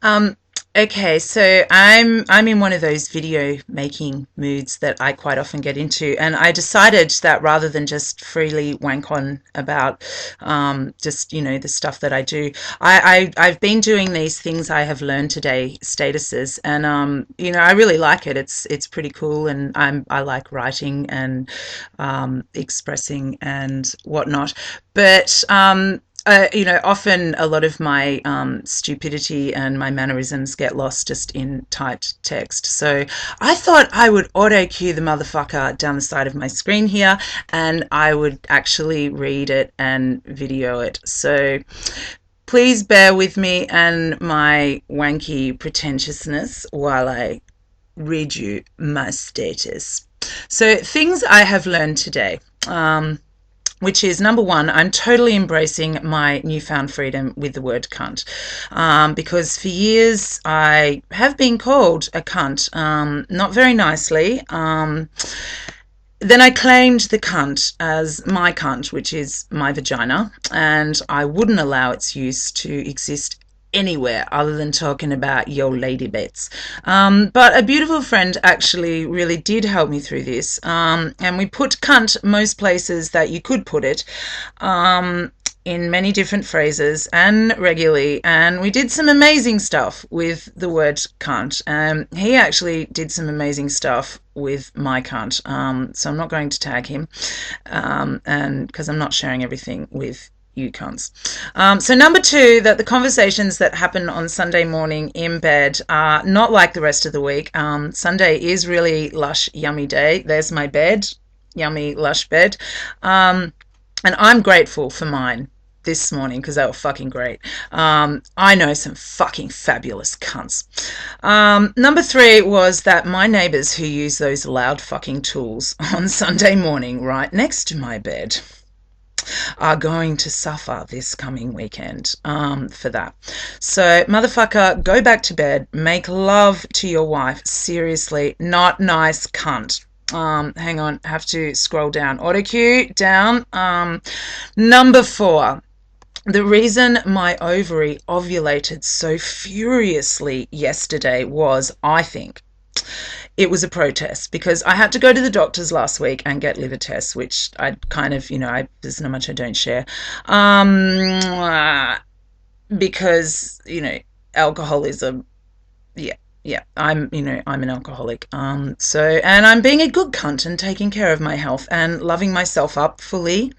Um, okay, so I'm in one of those video making moods that I quite often get into, and I decided that rather than just freely wank on about just the stuff that I do, I've been doing these things I have learned today statuses, and I really like it. It's pretty cool, and I like writing and expressing and whatnot, but often a lot of my stupidity and my mannerisms get lost just in typed text. So I thought I would auto cue the motherfucker down the side of my screen here, and I would actually read it and video it. So please bear with me and my wanky pretentiousness while I read you my status. So things I have learned today. Which is number one, I'm totally embracing my newfound freedom with the word cunt. Because for years I have been called a cunt, not very nicely. Then I claimed the cunt as my cunt, which is my vagina, and I wouldn't allow its use to exist anywhere other than talking about your lady bits. But a beautiful friend actually really did help me through this. And we put cunt most places that you could put it. In many different phrases and regularly, and we did some amazing stuff with the word cunt. He actually did some amazing stuff with my cunt, so I'm not going to tag him, and because I'm not sharing everything with you cunts. So number two, that the conversations that happen on Sunday morning in bed are not like the rest of the week. Sunday is really lush, yummy day. There's my bed, yummy, lush bed. And I'm grateful for mine this morning because they were fucking great. I know some fucking fabulous cunts. Number three was that my neighbours who use those loud fucking tools on Sunday morning right next to my bed are going to suffer this coming weekend for that. So, motherfucker, go back to bed, make love to your wife. Seriously, not nice, cunt. Hang on, have to scroll down. Auto cue down. Number four. The reason my ovary ovulated so furiously yesterday was, I think, it was a protest because I had to go to the doctors last week and get liver tests, which I kind of, there's not much I don't share. Because, alcoholism, yeah, I'm an alcoholic. And I'm being a good cunt and taking care of my health and loving myself up fully.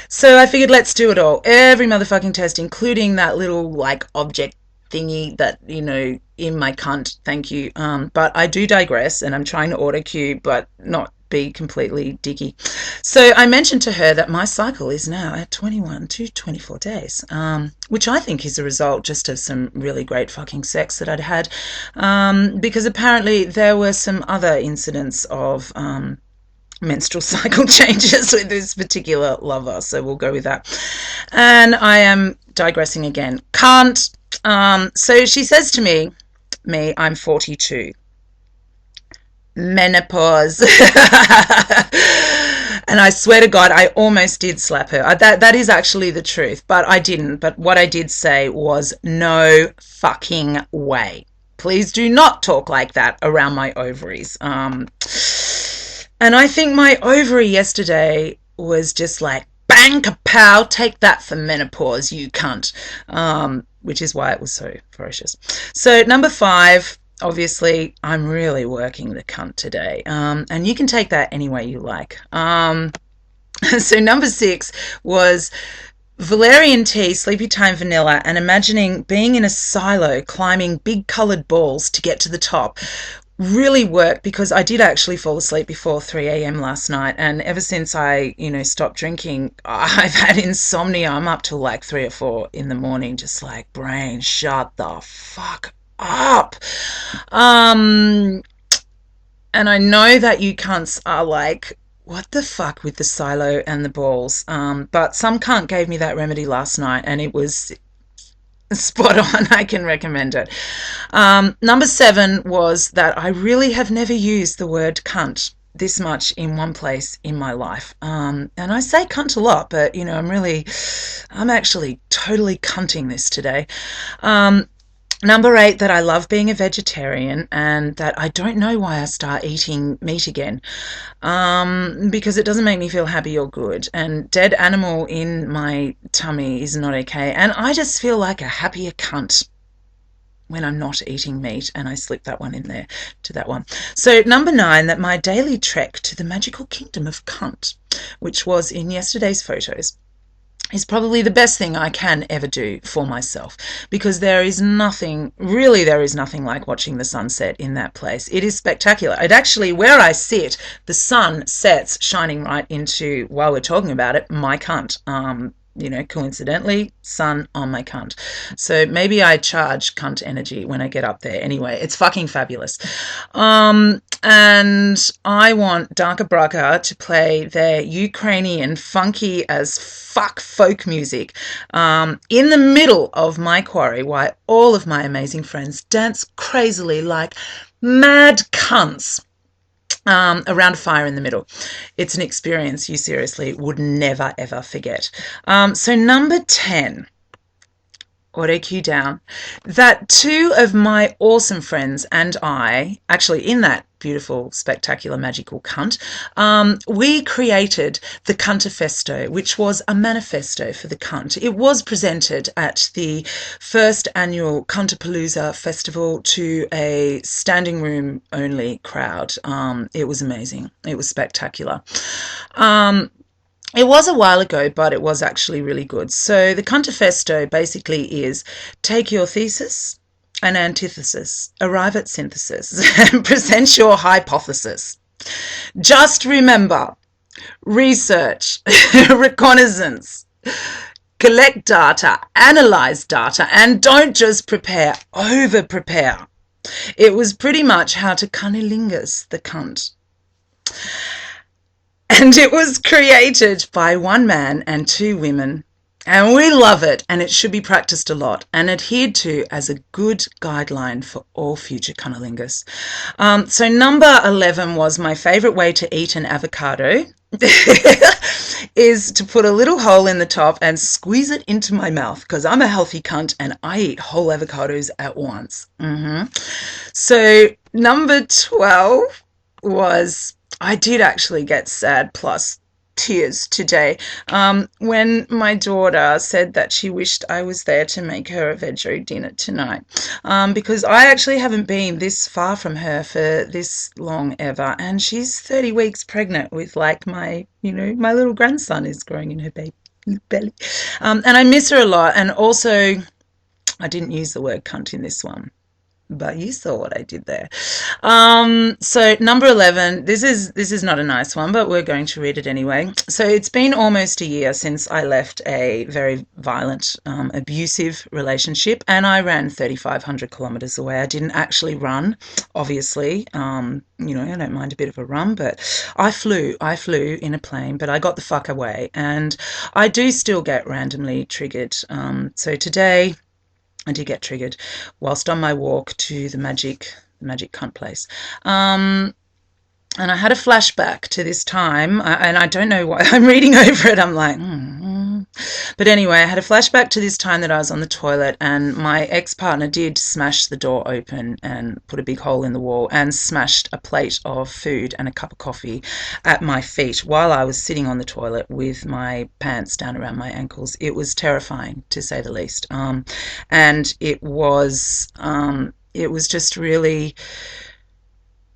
So I figured let's do it all. Every motherfucking test, including that little object thingy that, in my cunt. Thank you. But I do digress and I'm trying to auto cue, but not be completely dicky. So I mentioned to her that my cycle is now at 21 to 24 days, which I think is a result just of some really great fucking sex that I'd had, because apparently there were some other incidents of menstrual cycle changes with this particular lover, so we'll go with that. And I am digressing again. Can't. So she says to me, I'm 42. Menopause. And I swear to God, I almost did slap her. That is actually the truth, but I didn't. But what I did say was, no fucking way. Please do not talk like that around my ovaries. And I think my ovary yesterday was just like, bang, kapow, take that for menopause, you cunt. Which is why it was so ferocious. So number five, obviously, I'm really working the cunt today. And you can take that any way you like. So number six was valerian tea, sleepy time vanilla, and imagining being in a silo climbing big coloured balls to get to the top. Really worked because I did actually fall asleep before 3 a.m. last night, and ever since I stopped drinking, I've had insomnia. I'm up till 3 or 4 in the morning, just like, brain, shut the fuck up. And I know that you cunts are like, what the fuck with the silo and the balls, but some cunt gave me that remedy last night and it was spot on. I can recommend it. Number seven was that I really have never used the word cunt this much in one place in my life. And I say cunt a lot, but I'm actually totally cunting this today. Number 8, that I love being a vegetarian and that I don't know why I start eating meat again, because it doesn't make me feel happy or good. And dead animal in my tummy is not okay. And I just feel like a happier cunt when I'm not eating meat, and I slip that one in there to that one. So number 9, that my daily trek to the magical kingdom of cunt, which was in yesterday's photos, is probably the best thing I can ever do for myself, because there is nothing, really there is nothing like watching the sunset in that place. It is spectacular. It actually, where I sit, the sun sets shining right into, while we're talking about it, my cunt. Coincidentally, sun on my cunt. So maybe I charge cunt energy when I get up there. Anyway, it's fucking fabulous. And I want Darka Braka to play their Ukrainian funky as fuck folk music in the middle of my quarry, while all of my amazing friends dance crazily like mad cunts around a fire in the middle. It's an experience you seriously would never, ever forget. So number 10, auto cue down, that 2 of my awesome friends and I, actually in that beautiful, spectacular, magical cunt, we created the Cuntafesto, which was a manifesto for the cunt. It was presented at the first annual Cuntapalooza festival to a standing room only crowd. It was amazing. It was spectacular. It was a while ago, but it was actually really good. So the Cuntafesto basically is take your thesis, an antithesis, arrive at synthesis, and present your hypothesis. Just remember, research, reconnaissance, collect data, analyze data, and don't just prepare, over-prepare. It was pretty much how to cunnilingus the cunt. And it was created by 1 man and 2 women. And we love it, and it should be practiced a lot and adhered to as a good guideline for all future cunnilingus. So number 11 was my favourite way to eat an avocado is to put a little hole in the top and squeeze it into my mouth, because I'm a healthy cunt and I eat whole avocados at once. So number 12 was, I did actually get sad plus tears today when my daughter said that she wished I was there to make her a veggie dinner tonight, because I actually haven't been this far from her for this long ever, and she's 30 weeks pregnant with like my little grandson is growing in her baby belly, and I miss her a lot. And also, I didn't use the word cunt in this one, but you saw what I did there. So number 11, this is not a nice one, but we're going to read it anyway. So it's been almost a year since I left a very violent, abusive relationship, and I ran 3,500 kilometers away. I didn't actually run, obviously. I don't mind a bit of a run, but I flew in a plane, but I got the fuck away, and I do still get randomly triggered. So today I did get triggered whilst on my walk to the magic cunt place. And I had a flashback to this time, and I don't know why I'm reading over it. I'm like, But anyway, I had a flashback to this time that I was on the toilet, and my ex-partner did smash the door open and put a big hole in the wall and smashed a plate of food and a cup of coffee at my feet while I was sitting on the toilet with my pants down around my ankles. It was terrifying, to say the least. And it was just really,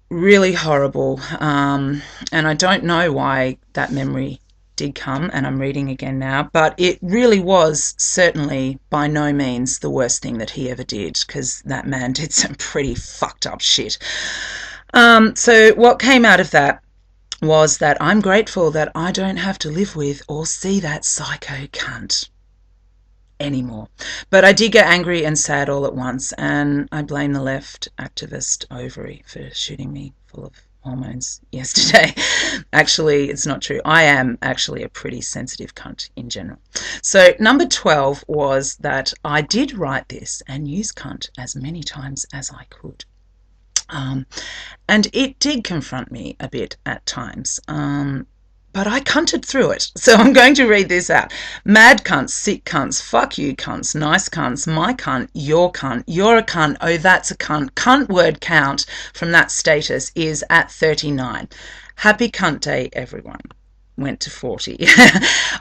really horrible. And I don't know why that memory did come, and I'm reading again now, but it really was certainly by no means the worst thing that he ever did, because that man did some pretty fucked up shit. So what came out of that was that I'm grateful that I don't have to live with or see that psycho cunt anymore. But I did get angry and sad all at once, and I blame the left activist ovary for shooting me full of hormones yesterday. Actually, it's not true. I am actually a pretty sensitive cunt in general. So number 12 was that I did write this and use cunt as many times as I could. And it did confront me a bit at times. but I cunted through it. So I'm going to read this out. Mad cunts, sick cunts, fuck you cunts, nice cunts, my cunt, you're a cunt, oh that's a cunt. Cunt word count from that status is at 39. Happy cunt day, everyone. Went to 40.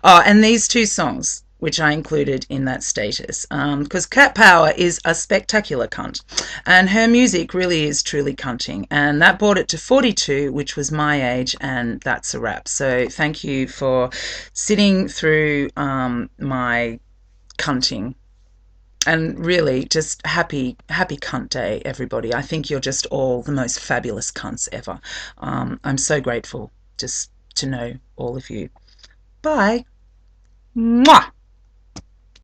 Oh, and these two songs, which I included in that status, because Cat Power is a spectacular cunt, and her music really is truly cunting, and that brought it to 42, which was my age, and that's a wrap. So thank you for sitting through my cunting. And really, just happy cunt day, everybody. I think you're just all the most fabulous cunts ever. I'm so grateful just to know all of you. Bye. Mwah.